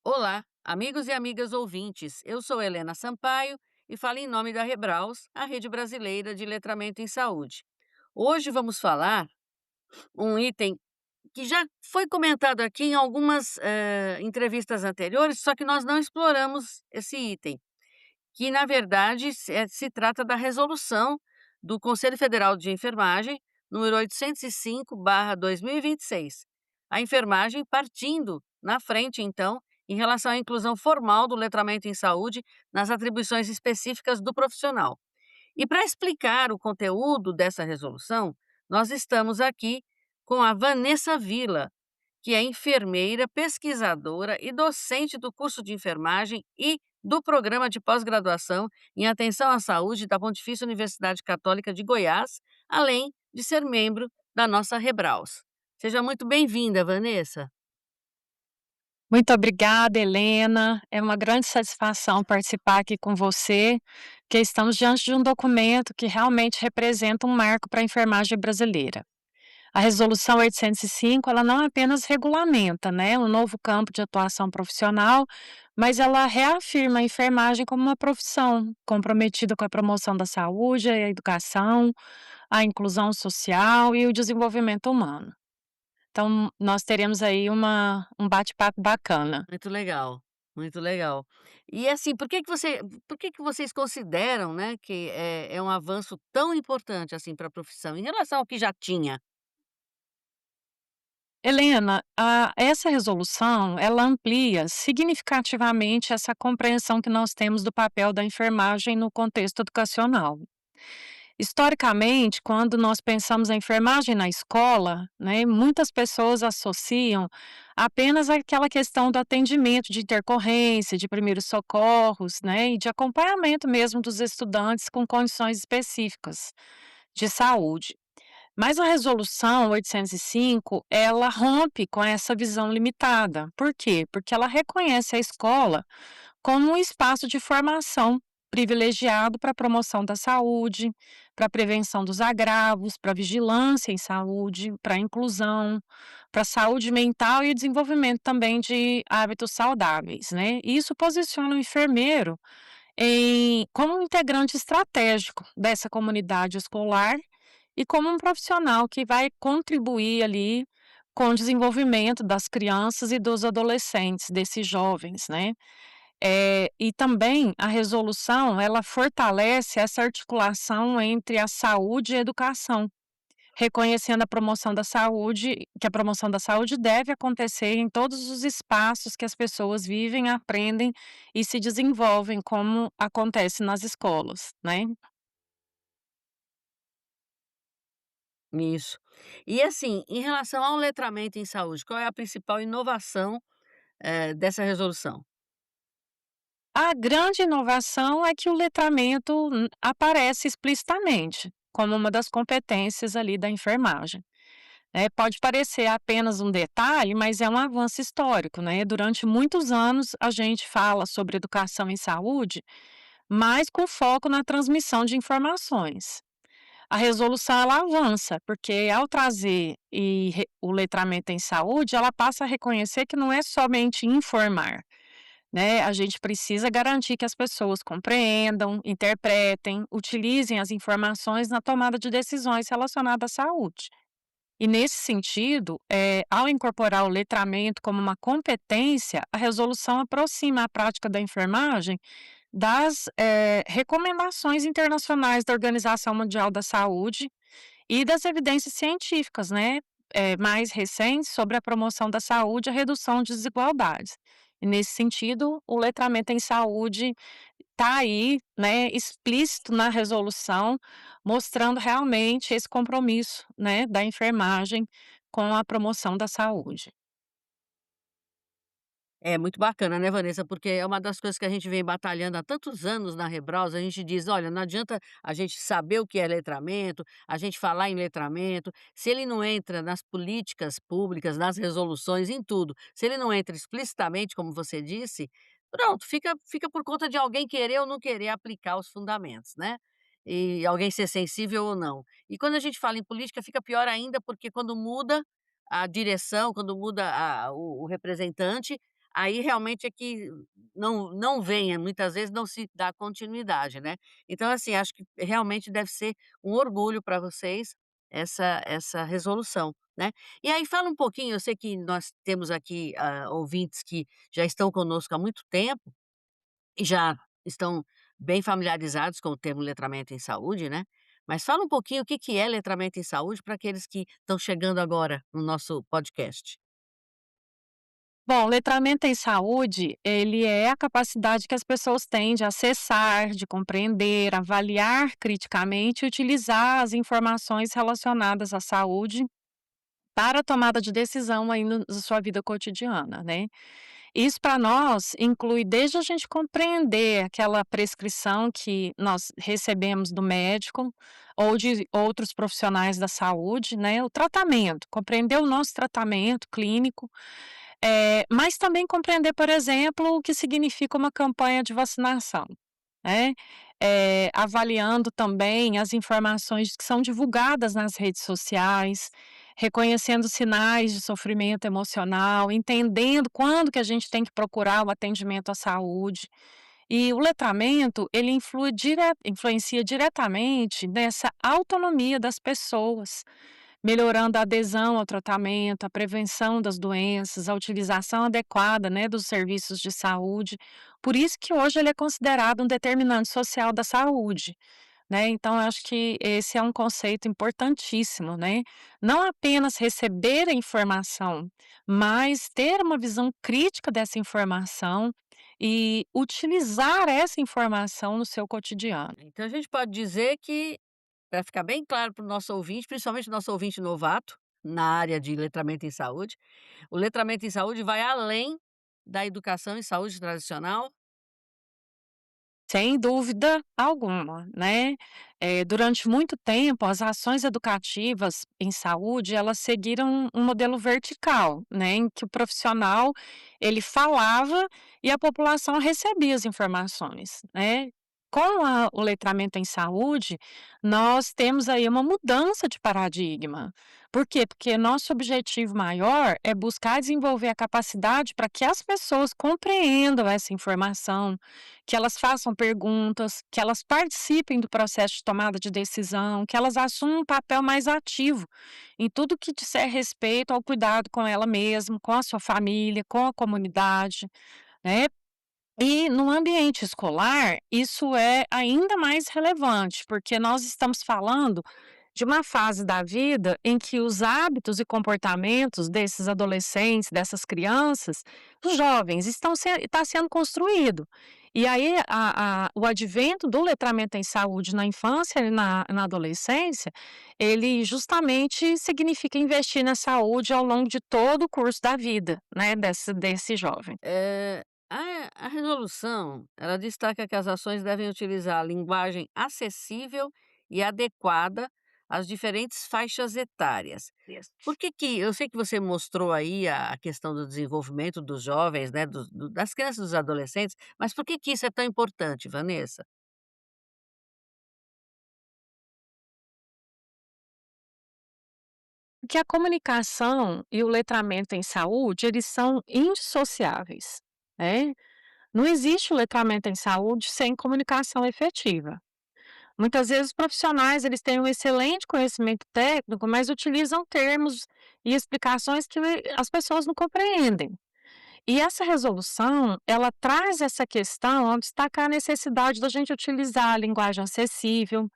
Olá, amigos e amigas ouvintes. Eu sou Helena Sampaio e falo em nome da Rebraus, a Rede Brasileira de Letramento em Saúde. Hoje vamos falar um item que já foi comentado aqui em algumas entrevistas anteriores, só que nós não exploramos esse item, que na verdade se trata da resolução do Conselho Federal de Enfermagem, número 805/2026. A enfermagem partindo na frente, então, em relação à inclusão formal do letramento em saúde nas atribuições específicas do profissional. E para explicar o conteúdo dessa resolução, nós estamos aqui com a Vanessa Vila, que é enfermeira, pesquisadora e docente do curso de enfermagem e do programa de pós-graduação em atenção à saúde da Pontifícia Universidade Católica de Goiás, além de ser membro da nossa Rebraus. Seja muito bem-vinda, Vanessa. Muito obrigada, Helena. É uma grande satisfação participar aqui com você, porque estamos diante de um documento que realmente representa um marco para a enfermagem brasileira. A Resolução 805, ela não apenas regulamenta, né, um novo campo de atuação profissional, mas ela reafirma a enfermagem como uma profissão comprometida com a promoção da saúde, a educação, a inclusão social e o desenvolvimento humano. Então, nós teremos aí um bate-papo bacana. Muito legal, muito legal. E assim, por que que vocês consideram, né, que é um avanço tão importante assim para a profissão, em relação ao que já tinha? Helena, essa resolução, ela amplia significativamente essa compreensão que nós temos do papel da enfermagem no contexto educacional. Historicamente, quando nós pensamos em enfermagem na escola, né, muitas pessoas associam apenas aquela questão do atendimento de intercorrência, de primeiros socorros, né, e de acompanhamento mesmo dos estudantes com condições específicas de saúde. Mas a resolução 805, ela rompe com essa visão limitada. Por quê? Porque ela reconhece a escola como um espaço de formação privilegiado para a promoção da saúde, para a prevenção dos agravos, para a vigilância em saúde, para a inclusão, para a saúde mental e o desenvolvimento também de hábitos saudáveis, né? E isso posiciona o enfermeiro como um integrante estratégico dessa comunidade escolar e como um profissional que vai contribuir ali com o desenvolvimento das crianças e dos adolescentes, desses jovens, né. E também a resolução, ela fortalece essa articulação entre a saúde e a educação, reconhecendo que a promoção da saúde deve acontecer em todos os espaços que as pessoas vivem, aprendem e se desenvolvem, como acontece nas escolas, né. Isso. E assim, em relação ao letramento em saúde, qual é a principal inovação, dessa resolução? A grande inovação é que o letramento aparece explicitamente como uma das competências ali da enfermagem. Pode parecer apenas um detalhe, mas é um avanço histórico, né? Durante muitos anos a gente fala sobre educação em saúde, mas com foco na transmissão de informações. A resolução ela avança, porque ao trazer o letramento em saúde, ela passa a reconhecer que não é somente informar, né, a gente precisa garantir que as pessoas compreendam, interpretem, utilizem as informações na tomada de decisões relacionadas à saúde. E nesse sentido, ao incorporar o letramento como uma competência, a resolução aproxima a prática da enfermagem das recomendações internacionais da Organização Mundial da Saúde e das evidências científicas, né, mais recentes sobre a promoção da saúde e a redução de desigualdades. E nesse sentido, o letramento em saúde está aí, né, explícito na resolução, mostrando realmente esse compromisso, né, da enfermagem com a promoção da saúde. É muito bacana, né, Vanessa, porque é uma das coisas que a gente vem batalhando há tantos anos na Rebraus, a gente diz: "Olha, não adianta a gente saber o que é letramento, a gente falar em letramento, se ele não entra nas políticas públicas, nas resoluções, em tudo, se ele não entra explicitamente, como você disse, pronto, fica por conta de alguém querer ou não querer aplicar os fundamentos, né, e alguém ser sensível ou não". E quando a gente fala em política, fica pior ainda, porque quando muda a direção, quando muda o representante, aí realmente é que não venha, muitas vezes não se dá continuidade, né. Então, assim, acho que realmente deve ser um orgulho para vocês essa resolução, né. E aí fala um pouquinho, eu sei que nós temos aqui, ouvintes que já estão conosco há muito tempo e já estão bem familiarizados com o termo letramento em saúde, né, mas fala um pouquinho o que que é letramento em saúde para aqueles que estão chegando agora no nosso podcast. Bom, letramento em saúde, ele é a capacidade que as pessoas têm de acessar, de compreender, avaliar criticamente e utilizar as informações relacionadas à saúde para a tomada de decisão aí na sua vida cotidiana, né. Isso para nós inclui desde a gente compreender aquela prescrição que nós recebemos do médico ou de outros profissionais da saúde, né, o tratamento, compreender o nosso tratamento clínico, mas também compreender, por exemplo, o que significa uma campanha de vacinação, né, avaliando também as informações que são divulgadas nas redes sociais, reconhecendo sinais de sofrimento emocional, entendendo quando que a gente tem que procurar o atendimento à saúde. E o letramento, ele influencia diretamente nessa autonomia das pessoas, melhorando a adesão ao tratamento, a prevenção das doenças, a utilização adequada, né, dos serviços de saúde. Por isso que hoje ele é considerado um determinante social da saúde, né. Então eu acho que esse é um conceito importantíssimo, né. Não apenas receber a informação, mas ter uma visão crítica dessa informação e utilizar essa informação no seu cotidiano. Então a gente pode dizer que, para ficar bem claro para o nosso ouvinte, principalmente o nosso ouvinte novato, na área de letramento em saúde, o letramento em saúde vai além da educação em saúde tradicional. Sem dúvida alguma, né. Durante muito tempo, as ações educativas em saúde, elas seguiram um modelo vertical, né, em que o profissional, ele falava e a população recebia as informações, né. Com o letramento em saúde, nós temos aí uma mudança de paradigma. Por quê? Porque nosso objetivo maior é buscar desenvolver a capacidade para que as pessoas compreendam essa informação, que elas façam perguntas, que elas participem do processo de tomada de decisão, que elas assumam um papel mais ativo em tudo que disser respeito ao cuidado com ela mesma, com a sua família, com a comunidade, né. E no ambiente escolar, isso é ainda mais relevante, porque nós estamos falando de uma fase da vida em que os hábitos e comportamentos desses adolescentes, dessas crianças, dos jovens, está sendo construído. E aí o advento do letramento em saúde na infância e na adolescência, ele justamente significa investir na saúde ao longo de todo o curso da vida, né, desse jovem. A resolução, ela destaca que as ações devem utilizar a linguagem acessível e adequada às diferentes faixas etárias. Por que que eu sei que você mostrou aí a questão do desenvolvimento dos jovens, né, das crianças e dos adolescentes, mas por que que isso é tão importante, Vanessa? Que a comunicação e o letramento em saúde, eles são indissociáveis, né. Não existe o letramento em saúde sem comunicação efetiva. Muitas vezes os profissionais, eles têm um excelente conhecimento técnico, mas utilizam termos e explicações que as pessoas não compreendem. E essa resolução, ela traz essa questão ao destacar a necessidade da gente utilizar a linguagem acessível,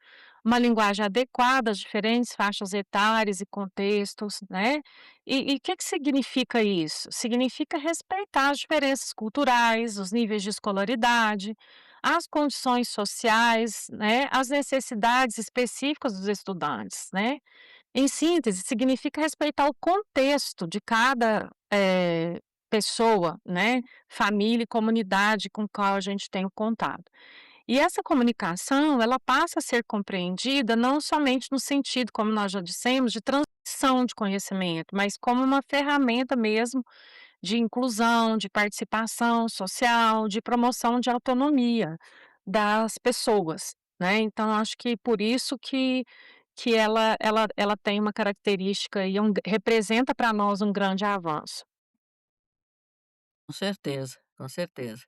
uma linguagem adequada às diferentes faixas etárias e contextos, né. E o que que significa isso? Significa respeitar as diferenças culturais, os níveis de escolaridade, as condições sociais, né, as necessidades específicas dos estudantes, né. Em síntese, significa respeitar o contexto de cada, pessoa, né, família e comunidade com qual a gente tem o contato. E essa comunicação, ela passa a ser compreendida não somente no sentido, como nós já dissemos, de transmissão de conhecimento, mas como uma ferramenta mesmo de inclusão, de participação social, de promoção de autonomia das pessoas, né. Então acho que por isso que ela tem uma característica e representa para nós um grande avanço. Com certeza, com certeza.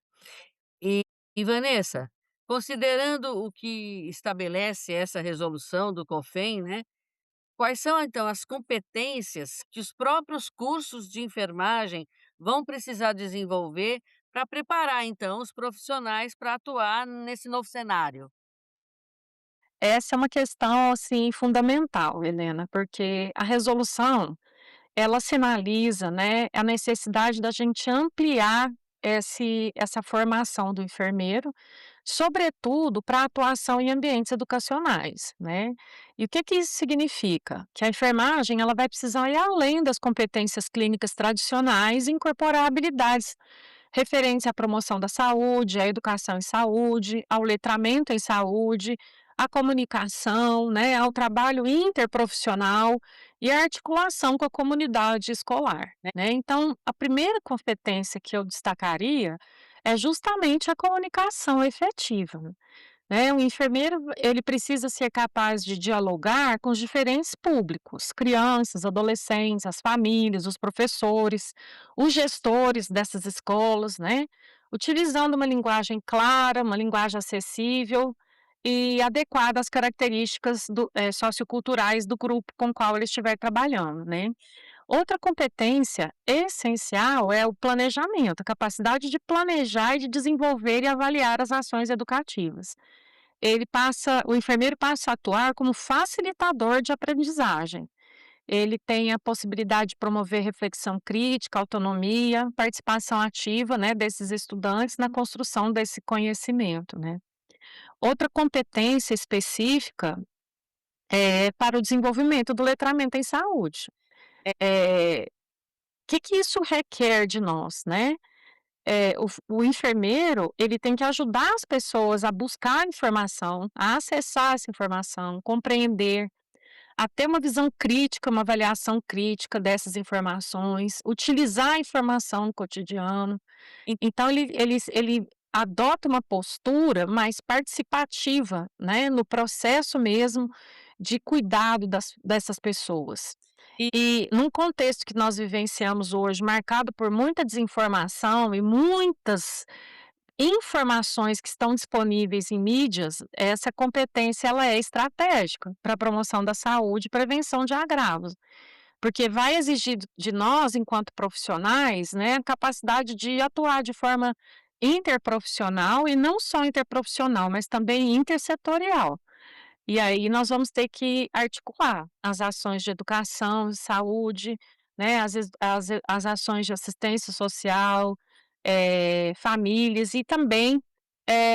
E Vanessa, considerando o que estabelece essa resolução do COFEN, né, quais são então as competências que os próprios cursos de enfermagem vão precisar desenvolver para preparar então os profissionais para atuar nesse novo cenário? Essa é uma questão, assim, fundamental, Helena, porque a resolução, ela sinaliza, né, a necessidade da gente ampliar essa formação do enfermeiro, sobretudo para atuação em ambientes educacionais, né. E o que que isso significa? Que a enfermagem, ela vai precisar ir além das competências clínicas tradicionais e incorporar habilidades referentes à promoção da saúde, à educação em saúde, ao letramento em saúde, à comunicação, né, ao trabalho interprofissional e à articulação com a comunidade escolar, né. Então, a primeira competência que eu destacaria é justamente a comunicação efetiva. O enfermeiro, ele precisa ser capaz de dialogar com os diferentes públicos, crianças, adolescentes, as famílias, os professores, os gestores dessas escolas, né, utilizando uma linguagem clara, uma linguagem acessível e adequada às características socioculturais do grupo com o qual ele estiver trabalhando, né. Outra competência essencial é o planejamento, a capacidade de planejar e de desenvolver e avaliar as ações educativas. O enfermeiro passa a atuar como facilitador de aprendizagem. Ele tem a possibilidade de promover reflexão crítica, autonomia, participação ativa, né, desses estudantes na construção desse conhecimento, né. Outra competência específica é para o desenvolvimento do letramento em saúde. Que isso requer de nós, né? O enfermeiro, ele tem que ajudar as pessoas a buscar informação, a acessar essa informação, compreender, a ter uma visão crítica, uma avaliação crítica dessas informações, utilizar a informação no cotidiano. Então ele adota uma postura mais participativa, né, no processo mesmo de cuidado dessas pessoas. E num contexto que nós vivenciamos hoje, marcado por muita desinformação e muitas informações que estão disponíveis em mídias, essa competência ela é estratégica para a promoção da saúde e prevenção de agravos, porque vai exigir de nós, enquanto profissionais, né, a capacidade de atuar de forma interprofissional e não só interprofissional, mas também intersetorial. E aí nós vamos ter que articular as ações de educação, saúde, né, as ações de assistência social, famílias e também,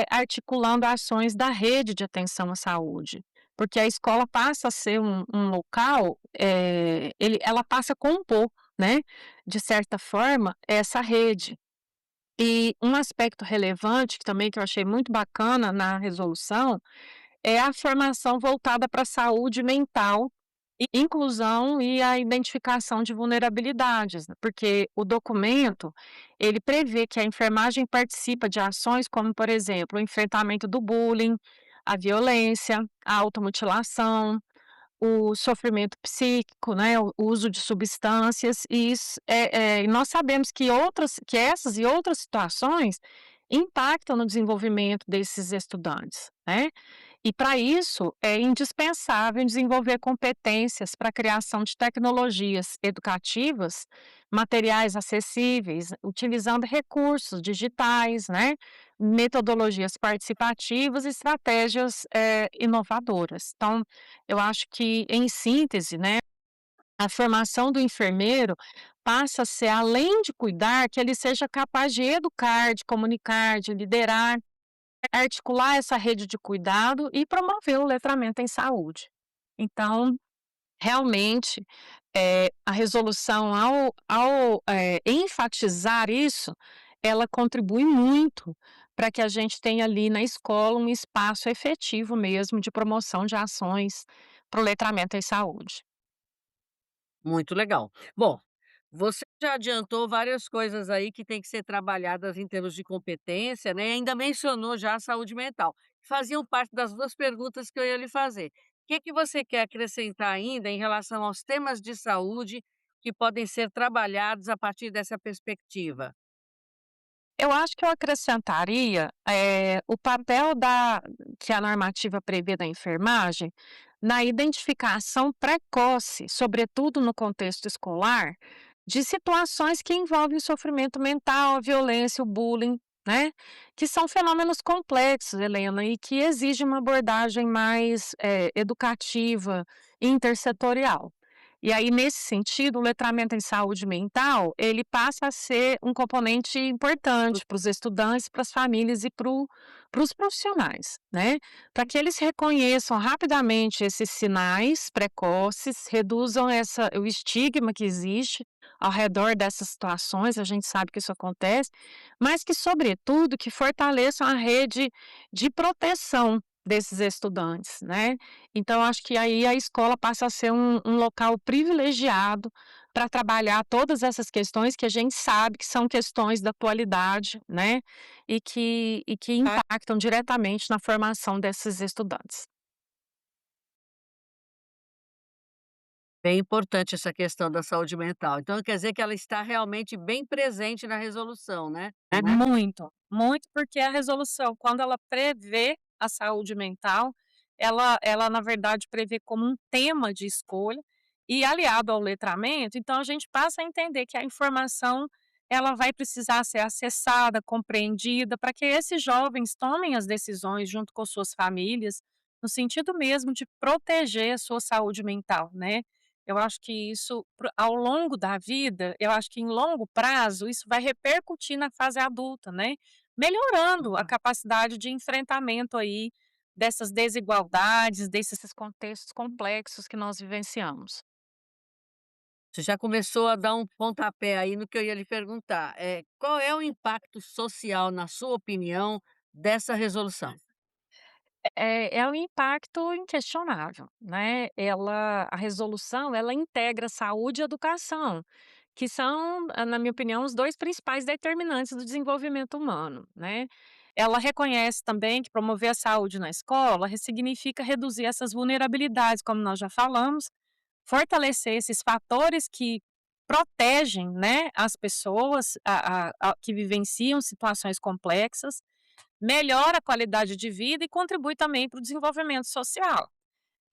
articulando ações da rede de atenção à saúde, porque a escola passa a ser um local, ela passa a compor, né, de certa forma, essa rede. E um aspecto relevante que também que eu achei muito bacana na resolução é a formação voltada para a saúde mental, inclusão e a identificação de vulnerabilidades, né, porque o documento, ele prevê que a enfermagem participa de ações como, por exemplo, o enfrentamento do bullying, a violência, a automutilação, o sofrimento psíquico, né, o uso de substâncias, e e nós sabemos que essas e outras situações impactam no desenvolvimento desses estudantes, né. E para isso é indispensável desenvolver competências para a criação de tecnologias educativas, materiais acessíveis, utilizando recursos digitais, né, metodologias participativas e estratégias, inovadoras. Então, eu acho que, em síntese, né, a formação do enfermeiro passa a ser, além de cuidar, que ele seja capaz de educar, de comunicar, de liderar, articular essa rede de cuidado e promover o letramento em saúde. Então, realmente, a resolução ao enfatizar isso, ela contribui muito para que a gente tenha ali na escola um espaço efetivo mesmo de promoção de ações para o letramento em saúde. Muito legal. Bom, você já adiantou várias coisas aí que têm que ser trabalhadas em termos de competência, né, e ainda mencionou já a saúde mental, que faziam parte das 2 perguntas que eu ia lhe fazer. O que você quer acrescentar ainda em relação aos temas de saúde que podem ser trabalhados a partir dessa perspectiva? Eu acho que eu acrescentaria, o papel que a normativa prevê da enfermagem na identificação precoce, sobretudo no contexto escolar, de situações que envolvem sofrimento mental, a violência, o bullying, né, que são fenômenos complexos, Helena, e que exigem uma abordagem mais, educativa e intersetorial. E aí, nesse sentido, o letramento em saúde mental, ele passa a ser um componente importante para os estudantes, para as famílias e para os profissionais, né, para que eles reconheçam rapidamente esses sinais precoces, reduzam o estigma que existe ao redor dessas situações, a gente sabe que isso acontece, mas que, sobretudo, que fortaleçam a rede de proteção desses estudantes, né. Então acho que aí a escola passa a ser um local privilegiado para trabalhar todas essas questões que a gente sabe que são questões da atualidade, né, e que impactam diretamente na formação desses estudantes. Bem importante essa questão da saúde mental. Então quer dizer que ela está realmente bem presente na resolução, né? É muito, muito, porque a resolução, quando ela prevê a saúde mental, ela na verdade prevê como um tema de escolha e aliado ao letramento, então a gente passa a entender que a informação, ela vai precisar ser acessada, compreendida, para que esses jovens tomem as decisões junto com suas famílias, no sentido mesmo de proteger a sua saúde mental, né. Eu acho que isso ao longo da vida, eu acho que em longo prazo, isso vai repercutir na fase adulta, né, melhorando a capacidade de enfrentamento aí dessas desigualdades, desses contextos complexos que nós vivenciamos. Você já começou a dar um pontapé aí no que eu ia lhe perguntar. Qual é o impacto social, na sua opinião, dessa resolução? É um impacto inquestionável, né, a resolução, ela integra saúde e educação, que são, na minha opinião, os 2 principais determinantes do desenvolvimento humano, né. Ela reconhece também que promover a saúde na escola significa reduzir essas vulnerabilidades, como nós já falamos, fortalecer esses fatores que protegem, né, as pessoas que vivenciam situações complexas, melhora a qualidade de vida e contribui também para o desenvolvimento social.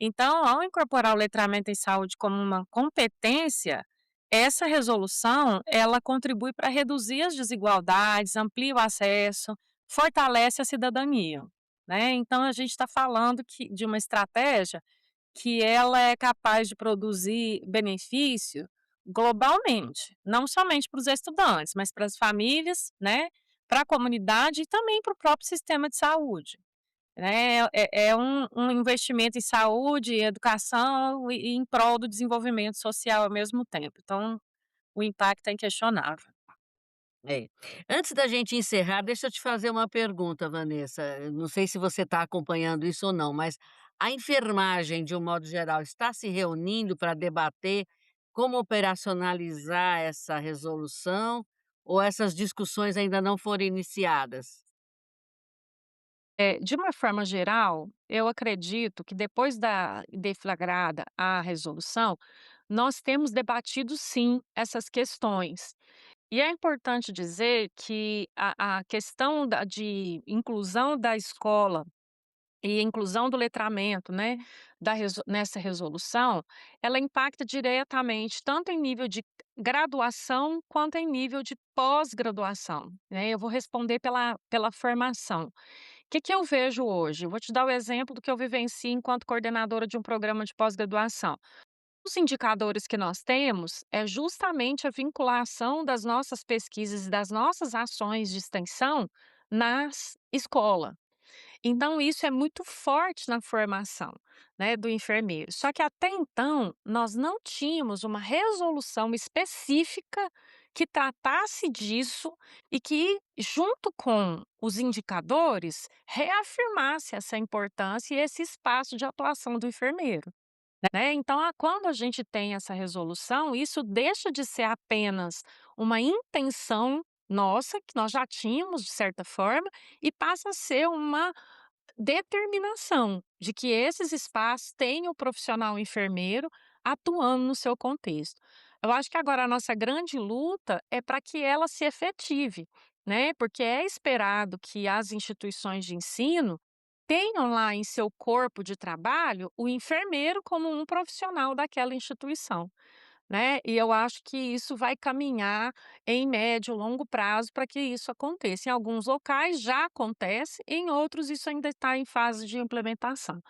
Então, ao incorporar o letramento em saúde como uma competência, essa resolução, ela contribui para reduzir as desigualdades, amplia o acesso, fortalece a cidadania, né. Então a gente está falando de uma estratégia que ela é capaz de produzir benefício globalmente, não somente para os estudantes, mas para as famílias, né, para a comunidade e também para o próprio sistema de saúde, né. É um investimento em saúde e educação e em prol do desenvolvimento social ao mesmo tempo, então o impacto é inquestionável. É. Antes da gente encerrar, deixa eu te fazer uma pergunta, Vanessa. Eu não sei se você está acompanhando isso ou não, mas a enfermagem, de um modo geral, está se reunindo para debater como operacionalizar essa resolução ou essas discussões ainda não foram iniciadas? De uma forma geral, eu acredito que depois da deflagrada a resolução, nós temos debatido sim essas questões. E é importante dizer que a questão de inclusão da escola e inclusão do letramento, né, nessa resolução, ela impacta diretamente tanto em nível de graduação quanto em nível de pós-graduação, né. Eu vou responder pela formação. Que eu vejo hoje? Eu vou te dar o exemplo do que eu vivencio enquanto coordenadora de um programa de pós-graduação. Os indicadores que nós temos é justamente a vinculação das nossas pesquisas e das nossas ações de extensão nas escola. Então isso é muito forte na formação, né, do enfermeiro. Só que até então, nós não tínhamos uma resolução específica que tratasse disso e que, junto com os indicadores, reafirmasse essa importância e esse espaço de atuação do enfermeiro, né. Então, quando a gente tem essa resolução, isso deixa de ser apenas uma intenção nossa, que nós já tínhamos de certa forma, e passa a ser uma determinação de que esses espaços tenham o profissional enfermeiro atuando no seu contexto. Eu acho que agora a nossa grande luta é para que ela se efetive, né, porque é esperado que as instituições de ensino tenham lá em seu corpo de trabalho o enfermeiro como um profissional daquela instituição, né, e eu acho que isso vai caminhar em médio, longo prazo para que isso aconteça. Em alguns locais já acontece, em outros isso ainda está em fase de implementação.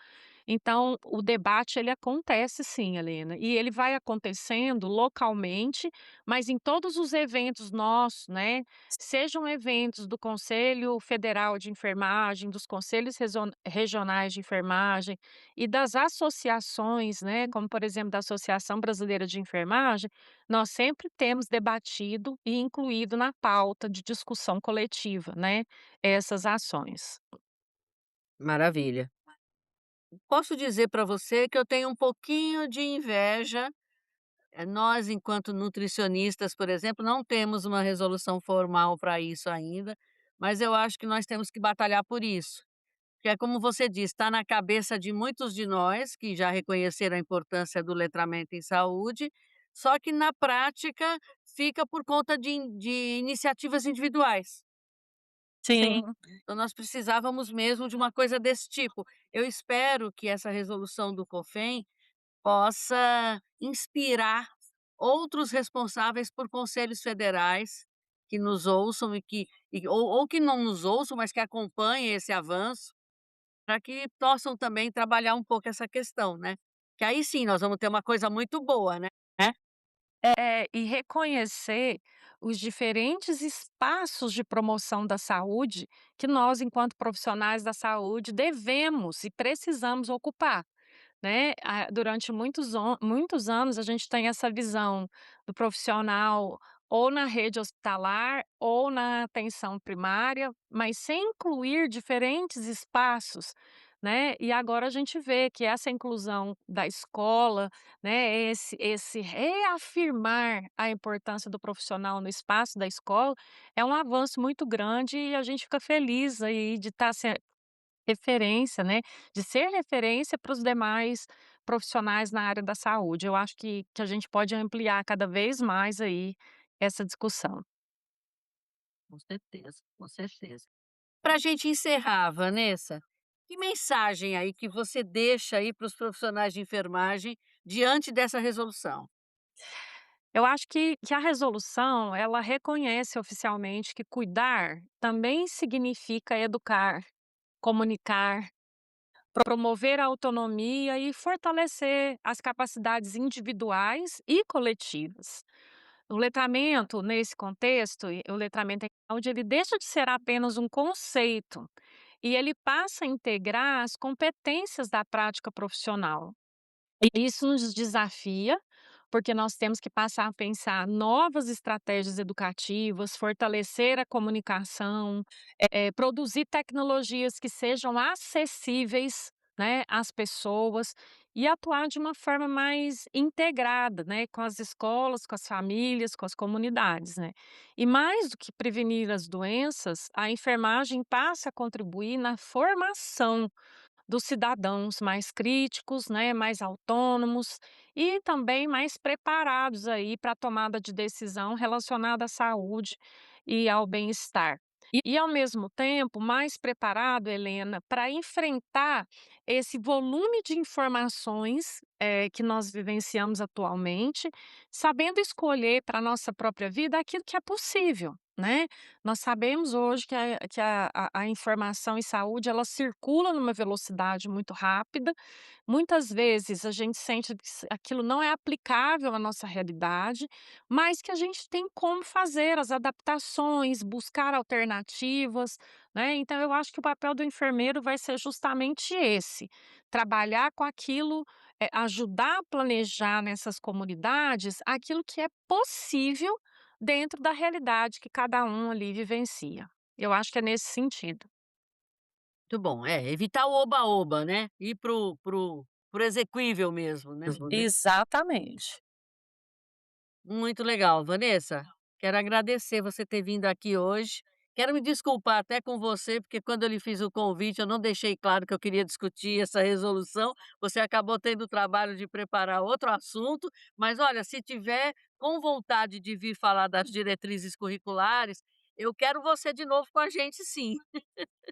Então, o debate ele acontece sim, Helena, e ele vai acontecendo localmente, mas em todos os eventos nossos, né, sejam eventos do Conselho Federal de Enfermagem, dos conselhos regionais de enfermagem e das associações, né, como por exemplo da Associação Brasileira de Enfermagem, nós sempre temos debatido e incluído na pauta de discussão coletiva, né, essas ações. Maravilha. Posso dizer para você que eu tenho um pouquinho de inveja. Nós, enquanto nutricionistas, por exemplo, não temos uma resolução formal para isso ainda, mas eu acho que nós temos que batalhar por isso. Que é como você disse, está na cabeça de muitos de nós que já reconheceram a importância do letramento em saúde, só que na prática fica por conta de iniciativas individuais. Sim. Então nós precisávamos mesmo de uma coisa desse tipo. Eu espero que essa resolução do COFEN possa inspirar outros responsáveis por conselhos federais que nos ouçam ou que não nos ouçam, mas que acompanhem esse avanço, para que possam também trabalhar um pouco essa questão, né. Que aí sim nós vamos ter uma coisa muito boa, né. É, e reconhecer os diferentes espaços de promoção da saúde que nós, enquanto profissionais da saúde, devemos e precisamos ocupar. Né, durante muitos anos a gente tem essa visão do profissional ou na rede hospitalar ou na atenção primária, mas sem incluir diferentes espaços, né, e agora a gente vê que essa inclusão da escola, né, esse reafirmar a importância do profissional no espaço da escola, é um avanço muito grande e a gente fica feliz aí de estar referência, né, de ser referência para os demais profissionais na área da saúde. Eu acho que a gente pode ampliar cada vez mais aí essa discussão. Com certeza, com certeza. Para a gente encerrar, Vanessa, que mensagem aí que você deixa aí para os profissionais de enfermagem diante dessa resolução? Eu acho que a resolução, ela reconhece oficialmente que cuidar também significa educar, comunicar, promover a autonomia e fortalecer as capacidades individuais e coletivas. O letramento, nesse contexto, o letramento em saúde, ele deixa de ser apenas um conceito e ele passa a integrar as competências da prática profissional. Isso nos desafia, porque nós temos que passar a pensar novas estratégias educativas, fortalecer a comunicação, produzir tecnologias que sejam acessíveis, né, às pessoas e atuar de uma forma mais integrada, né, com as escolas, com as famílias, com as comunidades, né. E mais do que prevenir as doenças, a enfermagem passa a contribuir na formação dos cidadãos mais críticos, né, mais autônomos e também mais preparados aí para a tomada de decisão relacionada à saúde e ao bem-estar. E ao mesmo tempo mais preparado, Helena, para enfrentar esse volume de informações, que nós vivenciamos atualmente, sabendo escolher para a nossa própria vida aquilo que é possível, né. Nós sabemos hoje que a informação em saúde, ela circula numa velocidade muito rápida. Muitas vezes a gente sente que aquilo não é aplicável à nossa realidade, mas que a gente tem como fazer as adaptações, buscar alternativas, né. Então eu acho que o papel do enfermeiro vai ser justamente esse, trabalhar com aquilo, ajudar a planejar nessas comunidades aquilo que é possível dentro da realidade que cada um ali vivencia. Eu acho que é nesse sentido. Muito bom, evitar o oba-oba, né, ir pro exequível mesmo, né. Exatamente. Muito legal, Vanessa, quero agradecer você ter vindo aqui hoje. Quero me desculpar até com você, porque quando eu lhe fiz o convite, eu não deixei claro que eu queria discutir essa resolução. Você acabou tendo o trabalho de preparar outro assunto, mas olha, se tiver com vontade de vir falar das diretrizes curriculares, eu quero você de novo com a gente sim.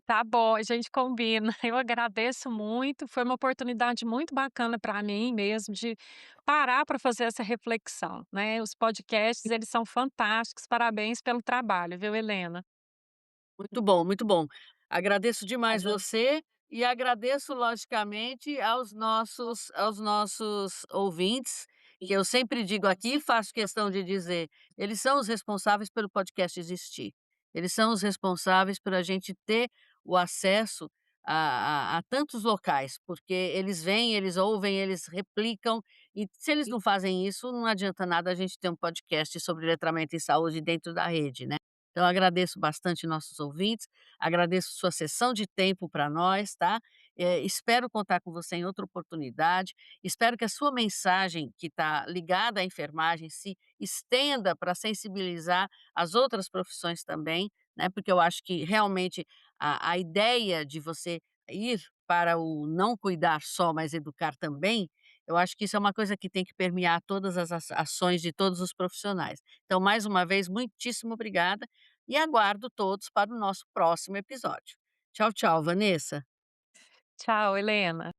Tá bom, a gente combina. Eu agradeço muito, foi uma oportunidade muito bacana para mim mesmo de parar para fazer essa reflexão, né. Os podcasts, eles são fantásticos, parabéns pelo trabalho, viu, Helena. Muito bom, muito bom. Agradeço demais Agra você e agradeço logicamente aos nossos ouvintes, que eu sempre digo aqui, faço questão de dizer, eles são os responsáveis pelo podcast existir. Eles são os responsáveis por a gente ter o acesso a tantos locais, porque eles vêm, eles ouvem, eles replicam, e se eles não fazem isso, não adianta nada a gente ter um podcast sobre letramento em saúde dentro da rede, né. Então agradeço bastante nossos ouvintes, agradeço sua sessão de tempo para nós, tá. Espero contar com você em outra oportunidade, espero que a sua mensagem que está ligada à enfermagem se estenda para sensibilizar as outras profissões também, né, porque eu acho que realmente a ideia de você ir para o não cuidar só, mas educar também, eu acho que isso é uma coisa que tem que permear todas as ações de todos os profissionais. Então mais uma vez, muitíssimo obrigada e aguardo todos para o nosso próximo episódio. Tchau, tchau, Vanessa. Tchau, Helena.